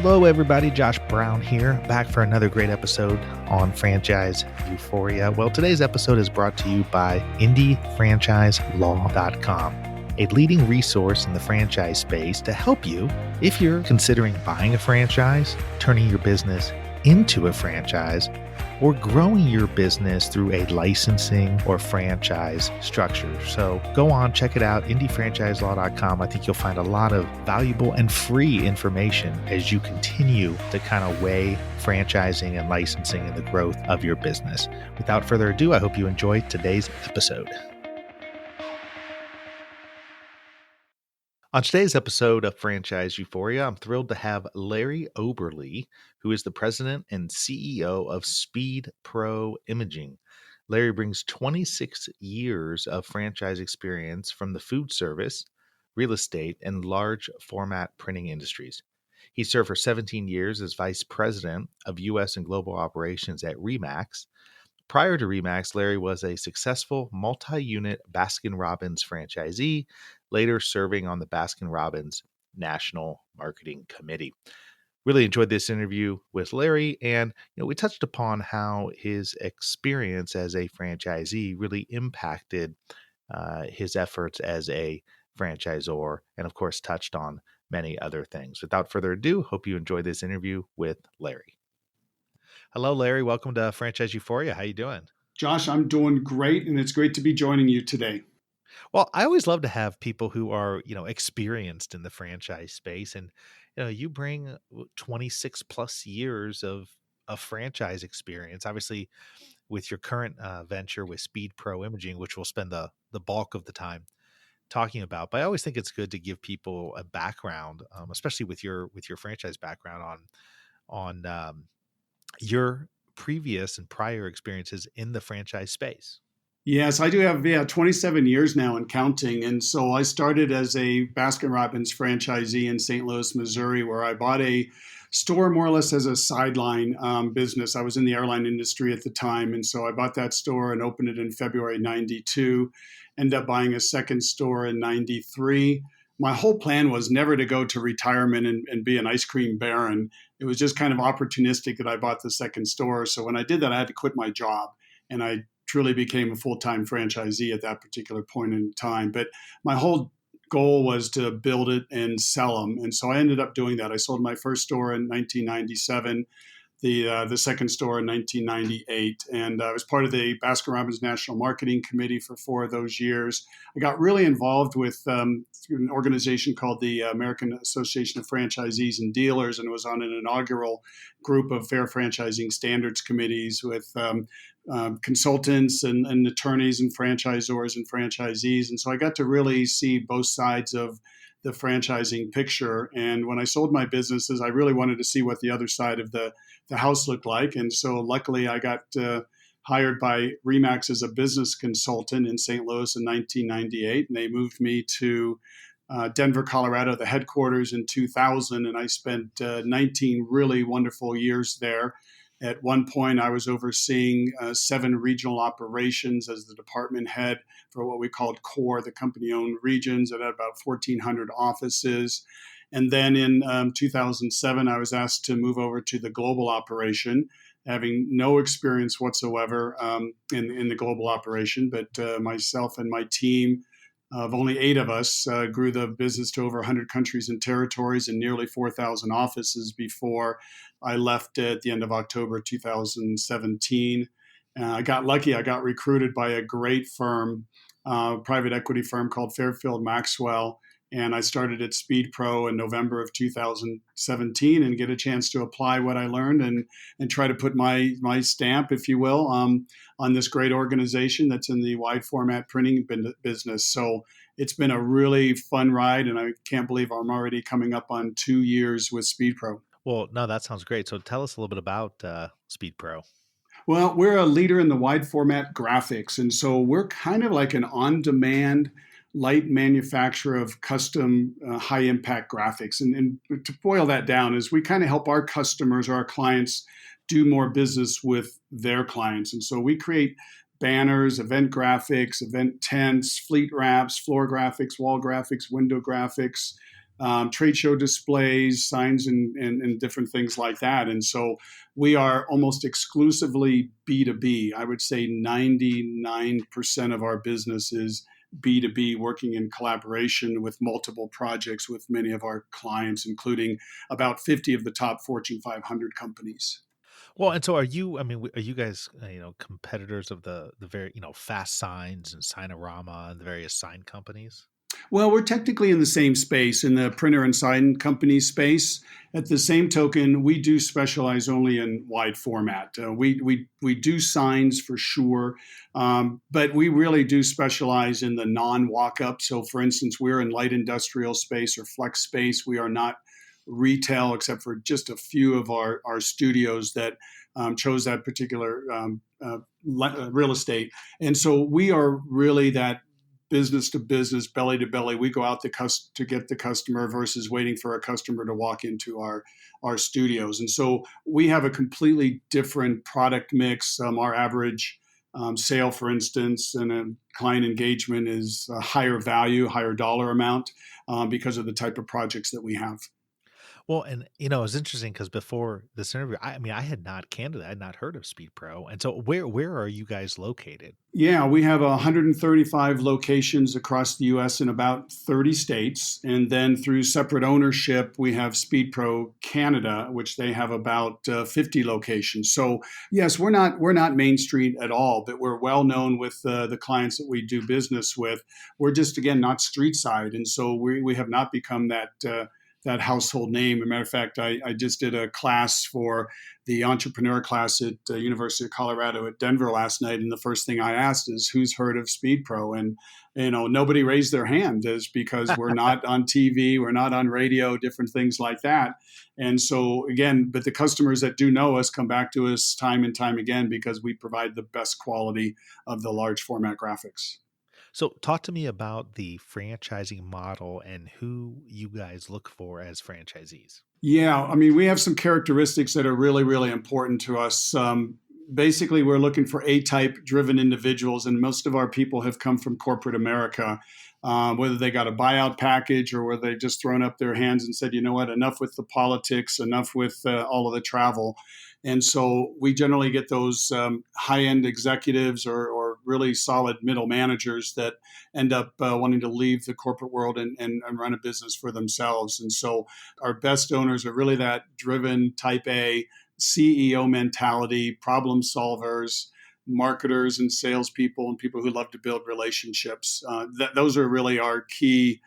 Hello, everybody. Josh Brown here, back for another great episode on Franchise Euphoria. Well, today's episode is brought to you by IndieFranchiseLaw.com, a leading resource in the franchise space to help you if you're considering buying a franchise, turning your business into a franchise, or growing your business through a licensing or franchise structure. So go on, check it out, IndieFranchiseLaw.com. I think you'll find a lot of valuable and free information as you continue to kind of weigh franchising and licensing and the growth of your business. Without further ado, I hope you enjoy today's episode. On today's episode of Franchise Euphoria, I'm thrilled to have Larry Oberly, who is the president and CEO of SpeedPro Imaging. Larry brings 26 years of franchise experience from the food service, real estate, and large format printing industries. He served for 17 years as Vice President of U.S. and Global Operations at Remax. Prior to Remax, Larry was a successful multi-unit Baskin-Robbins franchisee, later serving on the Baskin-Robbins National Marketing Committee. Really enjoyed this interview with Larry, and we touched upon how his experience as a franchisee really impacted his efforts as a franchisor, and of course touched on many other things. Without further ado, hope you enjoy this interview with Larry. Hello, Larry. Welcome to Franchise Euphoria. How you doing? Josh, I'm doing great, and it's great to be joining you today. Well, I always love to have people who are, experienced in the franchise space, and you bring 26 plus years of franchise experience. Obviously, with your current venture with SpeedPro Imaging, which we'll spend the bulk of the time talking about. But I always think it's good to give people a background, especially with your franchise background on your previous and prior experiences in the franchise space. Yes, I do have 27 years now and counting. And so I started as a Baskin-Robbins franchisee in St. Louis, Missouri, where I bought a store more or less as a sideline business. I was in the airline industry at the time. And so I bought that store and opened it in February 92, ended up buying a second store in 93. My whole plan was never to go to retirement and be an ice cream baron. It was just kind of opportunistic that I bought the second store. So when I did that, I had to quit my job. And I truly became a full-time franchisee at that particular point in time. But my whole goal was to build it and sell them. And so I ended up doing that. I sold my first store in 1997, the second store in 1998. And I was part of the Baskin-Robbins National Marketing Committee for 4 of those years. I got really involved with an organization called the American Association of Franchisees and Dealers, and was on an inaugural group of fair franchising standards committees with consultants and attorneys and franchisors and franchisees. And so I got to really see both sides of the franchising picture. And when I sold my businesses, I really wanted to see what the other side of the house looked like. And so luckily I got hired by Remax as a business consultant in St. Louis in 1998. And they moved me to Denver, Colorado, the headquarters in 2000. And I spent 19 really wonderful years there. At one point, I was overseeing 7 regional operations as the department head for what we called CORE, the company-owned regions. It had about 1,400 offices. And then in 2007, I was asked to move over to the global operation, having no experience whatsoever in the global operation. But myself and my team of only 8 of us grew the business to over 100 countries and territories and nearly 4,000 offices before I left at the end of October 2017. I got lucky. I got recruited by a great firm, private equity firm called Fairfield Maxwell. And I started at SpeedPro in November of 2017 and get a chance to apply what I learned and try to put my stamp, if you will, on this great organization that's in the wide format printing business. So it's been a really fun ride, and I can't believe I'm already coming up on 2 years with SpeedPro. Well, no, that sounds great. So tell us a little bit about SpeedPro. Well, we're a leader in the wide format graphics. And so we're kind of like an on-demand light manufacturer of custom high impact graphics. And to boil that down is we kind of help our customers or our clients do more business with their clients. And so we create banners, event graphics, event tents, fleet wraps, floor graphics, wall graphics, window graphics, trade show displays, signs, and different things like that. And so we are almost exclusively B2B. I would say 99% of our business is B2B, working in collaboration with multiple projects with many of our clients, including about 50 of the top Fortune 500 companies. Well, and so are you? I mean, are you guys, competitors of the very, Fast Signs and Signarama and the various sign companies? Well, we're technically in the same space, in the printer and sign company space. At the same token, we do specialize only in wide format. We do signs for sure, but we really do specialize in the non walk up. So, for instance, we're in light industrial space or flex space. We are not retail, except for just a few of our studios that chose that particular real estate. And so we are really that business to business, belly to belly. We go out to get the customer versus waiting for a customer to walk into our studios. And so we have a completely different product mix. Our average sale, for instance, and a client engagement is a higher value, higher dollar amount because of the type of projects that we have. Well, and it's interesting because before this interview, I mean, I had not heard of Speed Pro, and so where are you guys located? Yeah, we have 135 locations across the U.S. in about 30 states. And then through separate ownership, we have SpeedPro Canada, which they have about 50 locations. So yes, we're not Main Street at all, but we're well known with the clients that we do business with. We're just, again, not street side. And so we have not become that household name. As a matter of fact, I just did a class for the entrepreneur class at University of Colorado at Denver last night, and the first thing I asked is, "Who's heard of Speed Pro?" And nobody raised their hand, is because we're not on TV, we're not on radio, different things like that. And so again, but the customers that do know us come back to us time and time again because we provide the best quality of the large format graphics. So talk to me about the franchising model and who you guys look for as franchisees. Yeah, I mean, we have some characteristics that are really, really important to us. Basically, we're looking for A-type driven individuals, and most of our people have come from corporate America, whether they got a buyout package or whether they just thrown up their hands and said, you know what, enough with the politics, enough with all of the travel. And so we generally get those high-end executives or really solid middle managers that end up wanting to leave the corporate world and run a business for themselves. And so our best owners are really that driven type A CEO mentality, problem solvers, marketers and salespeople, and people who love to build relationships. Those are really our key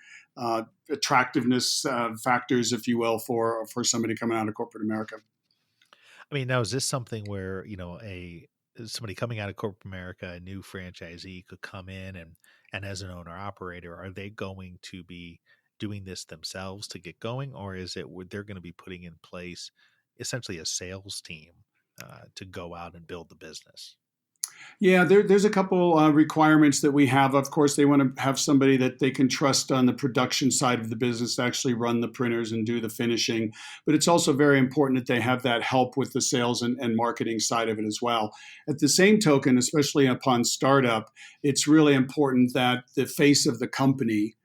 attractiveness factors, if you will, for somebody coming out of corporate America. I mean, now is this something where, a somebody coming out of corporate America, a new franchisee could come in and as an owner operator, are they going to be doing this themselves to get going, or is it they're going to be putting in place essentially a sales team to go out and build the business? Yeah, there's a couple requirements that we have. Of course, they want to have somebody that they can trust on the production side of the business to actually run the printers and do the finishing. But it's also very important that they have that help with the sales and marketing side of it as well. At the same token, especially upon startup, it's really important that the face of the company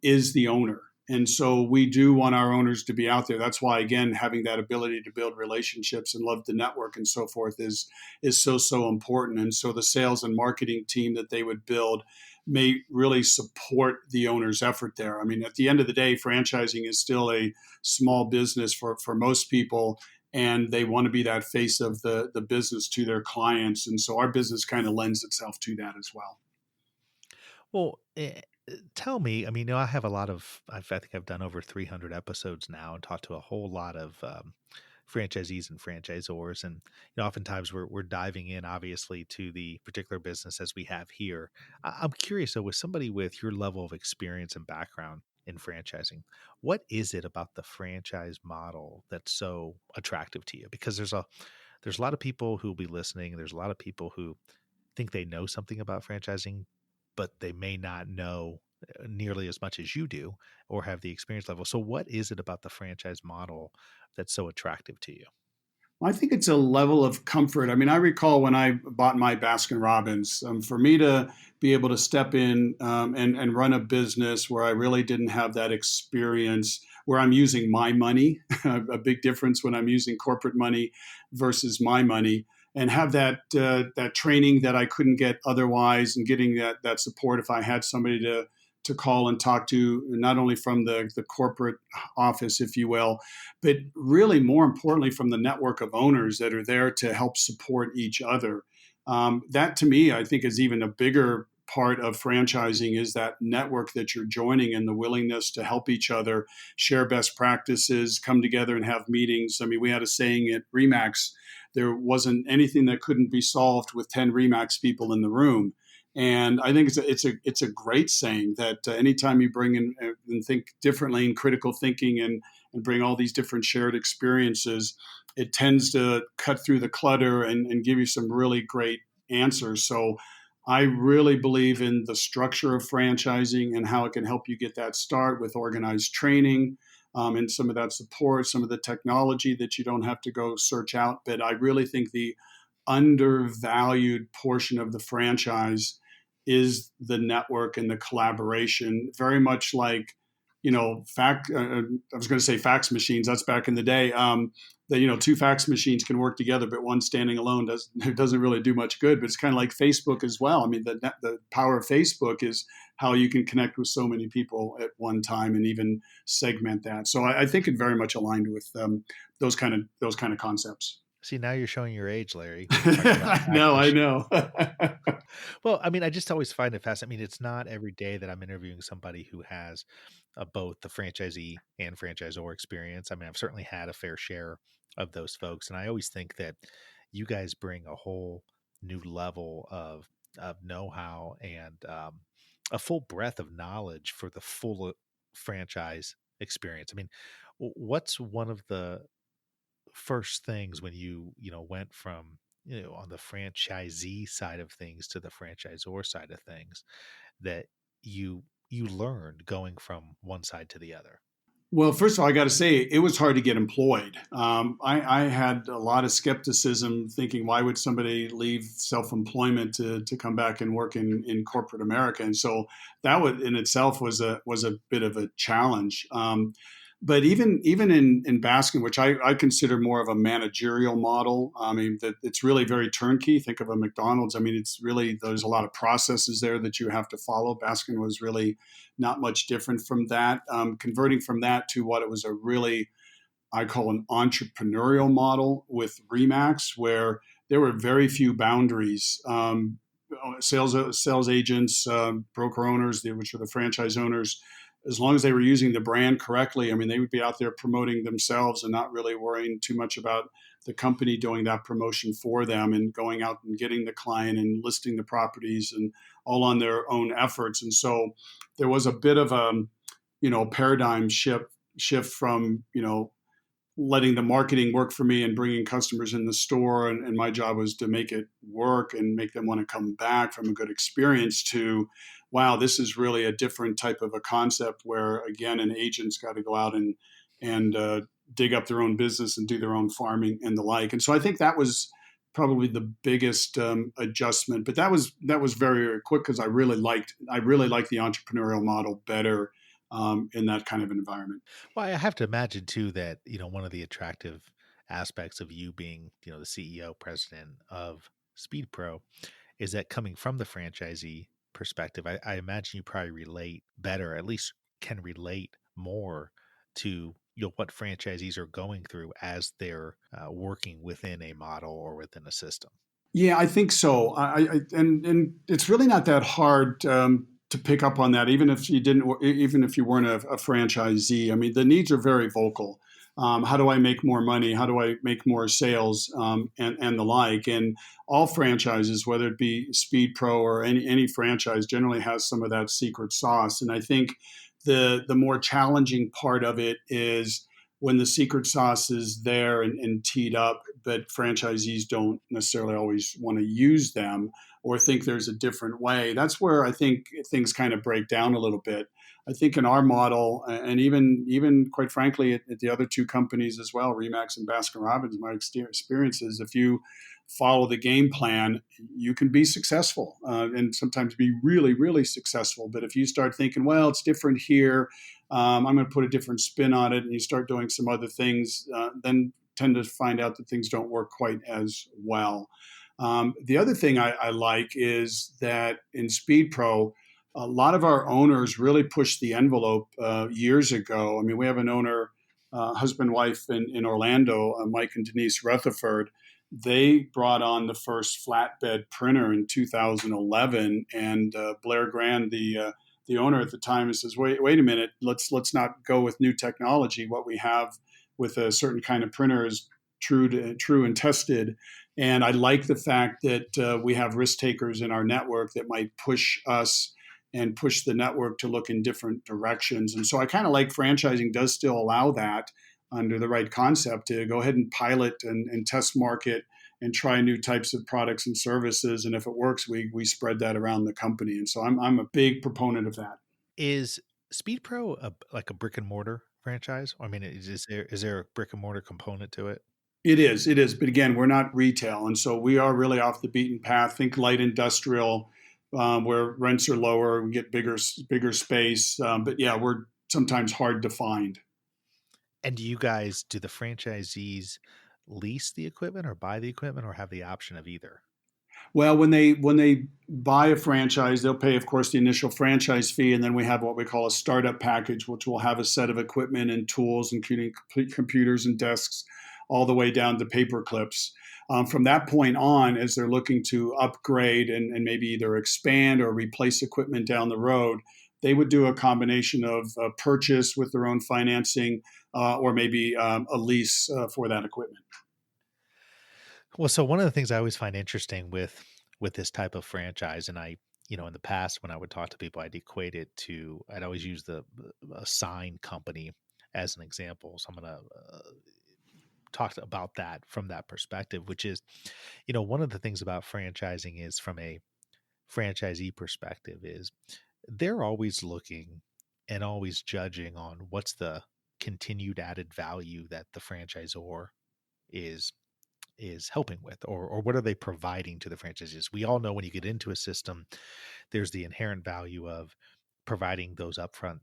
is the owner. And so we do want our owners to be out there. That's why, again, having that ability to build relationships and love the network and so forth is so important. And so the sales and marketing team that they would build may really support the owner's effort there. I mean, at the end of the day, franchising is still a small business for most people, and they want to be that face of the business to their clients. And so our business kind of lends itself to that as well. Well, tell me, I mean, I have a lot of, I think I've done over 300 episodes now and talked to a whole lot of franchisees and franchisors. And, oftentimes we're diving in, obviously, to the particular business as we have here. I'm curious, though, with somebody with your level of experience and background in franchising, what is it about the franchise model that's so attractive to you? Because there's a lot of people who will be listening. There's a lot of people who think they know something about franchising, but they may not know nearly as much as you do or have the experience level. So what is it about the franchise model that's so attractive to you? I think it's a level of comfort. I mean, I recall when I bought my Baskin-Robbins, for me to be able to step in and run a business where I really didn't have that experience, where I'm using my money, a big difference when I'm using corporate money versus my money, and have that training that I couldn't get otherwise, and getting that support if I had somebody to call and talk to, not only from the corporate office, if you will, but really more importantly from the network of owners that are there to help support each other. That to me, I think, is even a bigger part of franchising, is that network that you're joining and the willingness to help each other, share best practices, come together and have meetings. I mean, we had a saying at Remax, there wasn't anything that couldn't be solved with 10 Remax people in the room. And I think it's a great saying that anytime you bring in and think differently and critical thinking and bring all these different shared experiences, it tends to cut through the clutter and give you some really great answers. So I really believe in the structure of franchising and how it can help you get that start with organized training, and some of that support, some of the technology that you don't have to go search out. But I really think the undervalued portion of the franchise is the network and the collaboration, very much like, I was going to say fax machines. That's back in the day. That, two fax machines can work together, but one standing alone doesn't really do much good. But it's kind of like Facebook as well. I mean, the power of Facebook is how you can connect with so many people at one time and even segment that. So I think it very much aligned with those kind of concepts. See, now you're showing your age, Larry, talking about I fax know, I machines. know. Well, I mean, I just always find it fascinating. I mean, it's not every day that I'm interviewing somebody who has both the franchisee and franchisor experience. I mean, I've certainly had a fair share of those folks, and I always think that you guys bring a whole new level of know-how and a full breadth of knowledge for the full franchise experience. I mean, what's one of the first things when you went from on the franchisee side of things to the franchisor side of things that you learned going from one side to the other? Well, first of all, I got to say it was hard to get employed. I had a lot of skepticism, thinking, why would somebody leave self-employment to come back and work in corporate America? And so that would in itself was a bit of a challenge. But even in Baskin, which I consider more of a managerial model, I mean that it's really very turnkey. Think of a McDonald's. I mean, it's really, there's a lot of processes there that you have to follow. Baskin was really not much different from that. Converting from that to what it was, a really, I call, an entrepreneurial model with Remax, where there were very few boundaries. Sales agents, broker owners, which are the franchise owners, as long as they were using the brand correctly, I mean, they would be out there promoting themselves and not really worrying too much about the company doing that promotion for them and going out and getting the client and listing the properties and all on their own efforts. And so there was a bit of a, paradigm shift from, letting the marketing work for me and bringing customers in the store. And my job was to make it work and make them want to come back from a good experience, to, wow, this is really a different type of a concept where, again, an agent's got to go out and dig up their own business and do their own farming and the like. And so I think that was probably the biggest adjustment. But that was very, very quick, because I really liked the entrepreneurial model better in that kind of environment. Well, I have to imagine too that one of the attractive aspects of you being the CEO president of SpeedPro is that, coming from the franchisee perspective, I imagine you probably relate better, at least can relate more to what franchisees are going through as they're working within a model or within a system. Yeah, I think so. And it's really not that hard to pick up on that, even if you weren't a franchisee. I mean, the needs are very vocal. How do I make more money? How do I make more sales? And the like. And all franchises, whether it be Speed Pro or any franchise, generally has some of that secret sauce. And I think the more challenging part of it is when the secret sauce is there and teed up, but franchisees don't necessarily always want to use them or think there's a different way. That's where I think things kind of break down a little bit. I think in our model, and even quite frankly at the other two companies as well, Remax and Baskin-Robbins, my experience is if you follow the game plan, you can be successful and sometimes be really, really successful. But if you start thinking, well, it's different here, I'm going to put a different spin on it, and you start doing some other things, then tend to find out that things don't work quite as well. The other thing I like is that in SpeedPro, a lot of our owners really pushed the envelope years ago. I mean, we have an owner, husband, wife in Orlando, Mike and Denise Rutherford. They brought on the first flatbed printer in 2011, and Blair Grand, the owner at the time, says, "Wait a minute, let's not go with new technology. What we have with a certain kind of printer is true and tested." And I like the fact that we have risk takers in our network that might push us and push the network to look in different directions. And so I kind of like franchising does still allow that under the right concept to go ahead and pilot and test market and try new types of products and services. And if it works, we spread that around the company. And so I'm a big proponent of that. Is SpeedPro like a brick and mortar franchise? I mean, is there a brick and mortar component to it? It is. But again, we're not retail. And so we are really off the beaten path. Think light industrial, where rents are lower, we get bigger space. But yeah, we're sometimes hard to find. And do the franchisees lease the equipment or buy the equipment or have the option of either? Well, when they buy a franchise, they'll pay, of course, the initial franchise fee, and then we have what we call a startup package, which will have a set of equipment and tools, including computers and desks, all the way down to paper clips. From that point on, as they're looking to upgrade and maybe either expand or replace equipment down the road, they would do a combination of a purchase with their own financing or maybe a lease for that equipment. Well, so one of the things I always find interesting with this type of franchise, and in the past when I would talk to people, I'd always use the a sign company as an example. So I'm going to talk about that from that perspective, which is, one of the things about franchising is from a franchisee perspective is they're always looking and always judging on what's the continued added value that the franchisor is helping with, or what are they providing to the franchises. We all know when you get into a system, there's the inherent value of providing those upfront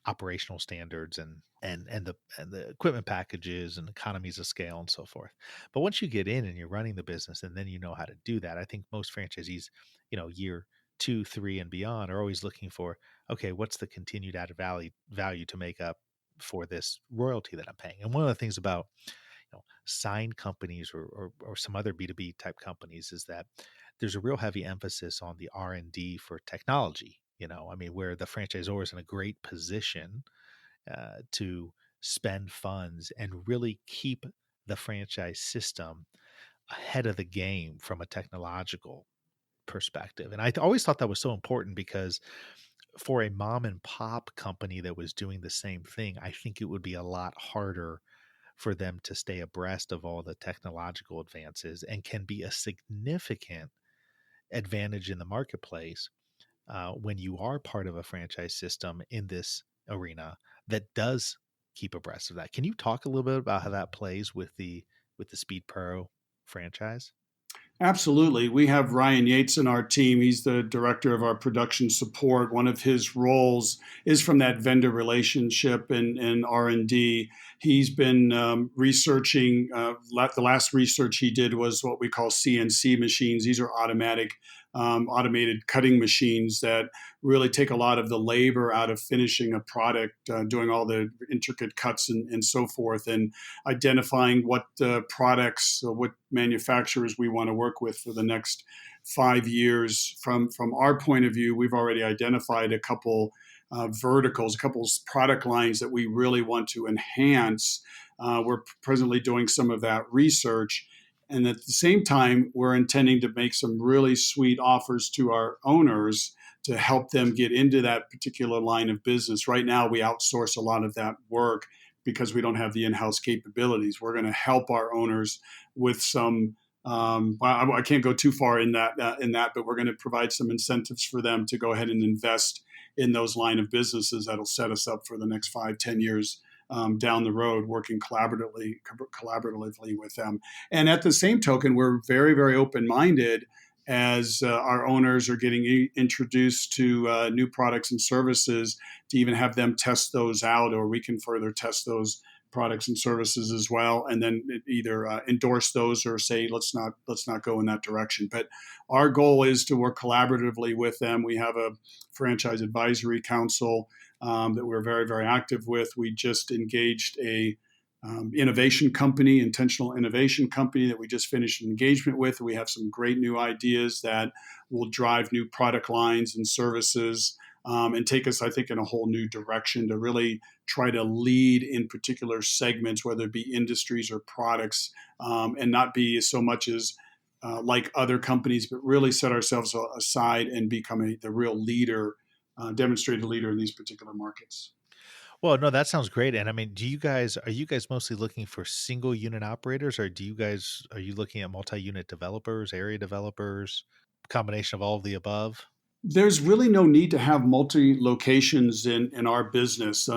operational standards and the equipment packages and economies of scale and so forth. But once you get in and you're running the business and then you know how to do that, I think most franchisees, year 2, 3 and beyond are always looking for, okay, what's the continued added value to make up for this royalty that I'm paying. And one of the things about sign companies or some other B2B type companies is that there's a real heavy emphasis on the R&D for technology. I mean, where the franchisor is in a great position to spend funds and really keep the franchise system ahead of the game from a technological perspective. And I always thought that was so important because for a mom and pop company that was doing the same thing, I think it would be a lot harder for them to stay abreast of all the technological advances and can be a significant advantage in the marketplace when you are part of a franchise system in this arena that does keep abreast of that. Can you talk a little bit about how that plays with the Speed Pro franchise? Absolutely. We have Ryan Yates in our team. He's the director of our production support. One of his roles is from that vendor relationship and R&D. He's been researching. The last research he did was what we call CNC machines. These are automated cutting machines that really take a lot of the labor out of finishing a product, doing all the intricate cuts and so forth, and identifying what products, what manufacturers we want to work with for the next 5 years. From our point of view, we've already identified a couple verticals, a couple product lines that we really want to enhance. We're presently doing some of that research. And at the same time, we're intending to make some really sweet offers to our owners to help them get into that particular line of business. Right now, we outsource a lot of that work because we don't have the in-house capabilities. We're going to help our owners with some. I can't go too far in that, but we're going to provide some incentives for them to go ahead and invest in those line of businesses that'll set us up for the next 5, 10 years down the road, working collaboratively with them. And at the same token, we're very, very open minded as our owners are getting introduced to new products and services to even have them test those out, or we can further test those products and services as well, and then either endorse those or say let's not go in that direction. But our goal is to work collaboratively with them. We have a franchise advisory council that we're very, very active with. We just engaged a intentional innovation company that we just finished an engagement with. We have some great new ideas that will drive new product lines and services and take us, I think, in a whole new direction to really try to lead in particular segments, whether it be industries or products, and not be so much as like other companies, but really set ourselves aside and become the real leader, demonstrated leader in these particular markets. Well, no, that sounds great. And I mean, are you guys mostly looking for single unit operators, or are you looking at multi-unit developers, area developers, combination of all of the above? There's really no need to have multi locations in our business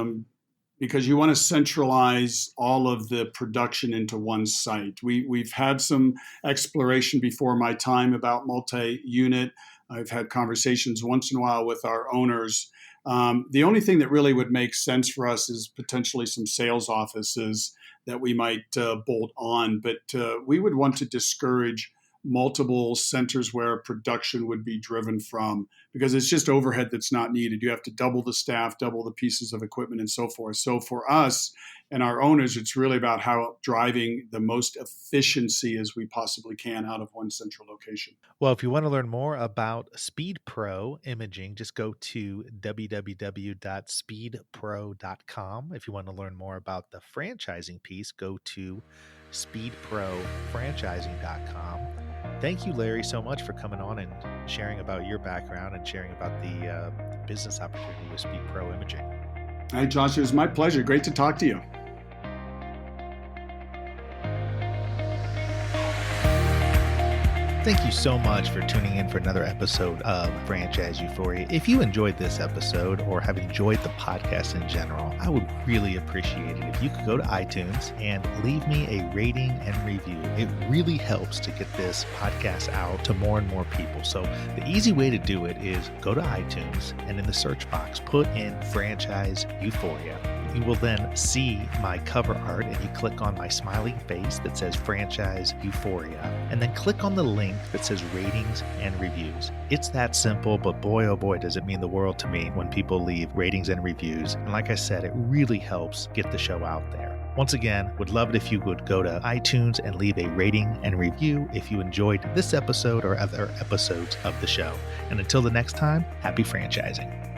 because you want to centralize all of the production into one site. We've had some exploration before my time about multi unit. I've had conversations once in a while with our owners. The only thing that really would make sense for us is potentially some sales offices that we might bolt on, but we would want to discourage multiple centers where production would be driven from, because it's just overhead that's not needed. You have to double the staff, double the pieces of equipment, and so forth. So for us and our owners, it's really about how driving the most efficiency as we possibly can out of one central location. Well, if you want to learn more about SpeedPro imaging, just go to www.speedpro.com. If you want to learn more about the franchising piece, go to speedprofranchising.com. Thank you, Larry, so much for coming on and sharing about your background and sharing about the business opportunity with SpeedPro Imaging. Hey, Josh, it was my pleasure. Great to talk to you. Thank you so much for tuning in for another episode of Franchise Euphoria. If you enjoyed this episode or have enjoyed the podcast in general, I would really appreciate it if you could go to iTunes and leave me a rating and review. It really helps to get this podcast out to more and more people. So the easy way to do it is go to iTunes and in the search box, put in Franchise Euphoria. You will then see my cover art, and you click on my smiling face that says Franchise Euphoria, and then click on the link that says ratings and reviews. It's that simple, but boy, oh boy, does it mean the world to me when people leave ratings and reviews. And like I said, it really helps get the show out there. Once again, would love it if you would go to iTunes and leave a rating and review if you enjoyed this episode or other episodes of the show. And until the next time, happy franchising.